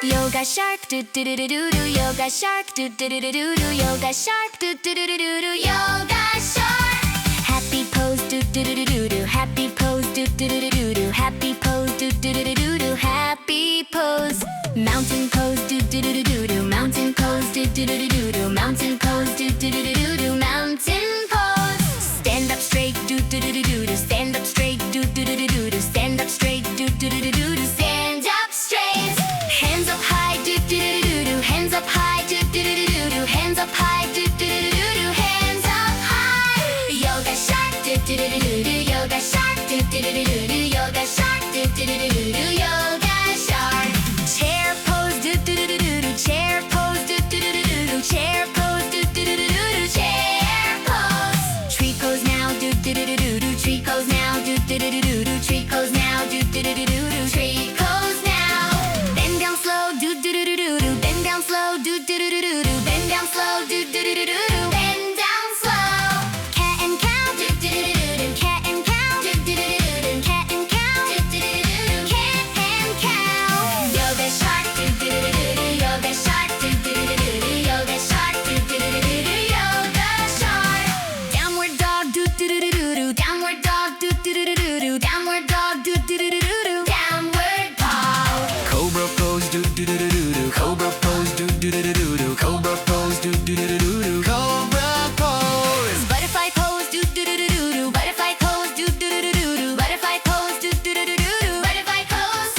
Yoga shark do do do do do do. Yoga shark do do do do do do. Yoga shark do do do do do do. Yoga shark. Happy pose do do do do do do. Happy pose do do do do do do. Happy pose do do do do do do. Happy pose. Mountain pose do do do do do do. Mountain pose do do do do do do. Mountain pose do do do do do do. Mountain pose. Stand up straight do do do do do do. Stand up straight do do do do do do. Stand up straight do do do do do do. Stand up straight. Hands up high do do do do do. Hands up high do do do do do. Hands up high do do do do do. Hands up high. Yoga shark do do do do do. Yoga shark do do do do do. Yoga shark do do do do do. Yoga shark. Chair pose do do do do do. Chair pose do do do do do. Chair pose do do do do do. Chair pose. Tree pose now do do do do do. Tree pose now do do do do do. Tree pose now do do do do do. Tree pose now. Bend down slow do do do do do. Bend down slow do do do do do. Bend down slow do do do do do. Bend down slow. Cat and cow do do do do do. Cat and cow do do do do do. Cat and cow do do do do do. Cat and cow. Yoga shark do do do do do. Yoga shark do do do do do. Yoga shark do do do do do. Yoga shark. Downward dog do do do do do. Downward dog do do do do do. Downward dog do do do do do. Downward dog. Cobra pose do do do do do. Cobra pose do do do do do. Cobra pose do do do do do. Cobra pose. Butterfly pose do do do do do. Butterfly pose do do do do do. Butterfly pose do do do do do. Butterfly pose.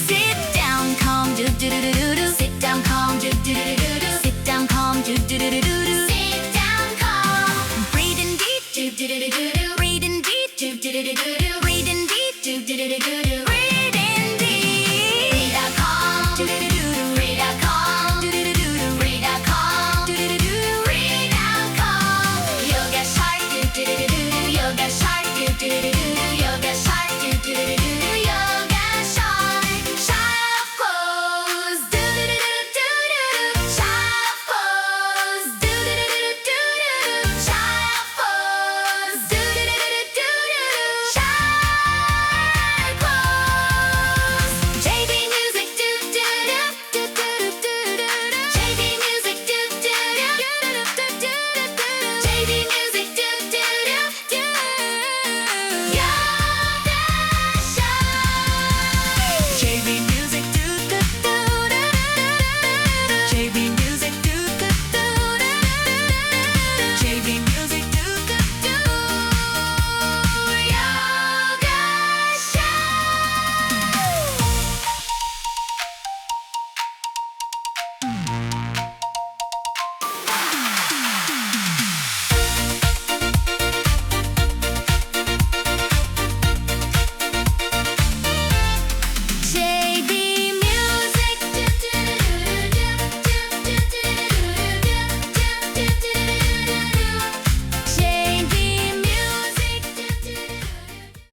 Sit down calm do do do do do. Sit down calm do do do do do. Sit down calm do do do do do. Sit down calm. Breathe in deep do do do do do. Breathe in deep do do do do do. Breathe in deep do do do do do. Breathe in deep. Breathe out calm do do do do. Breathe out calm do do do do. Breathe out calm do do do do. Breathe out calm. Yoga shark do do do do do. Yoga shark do do do do do. Yoga shark do do do do do. Yoga shark. Shark pose do do do do do do. Shark pose do do do do do do. Shark pose do do do do do do. Shark pose. JV music do do do do do do do. JV music do do do do do do do. JV music do do do do. Yoga shark. JV music do do do do do. JV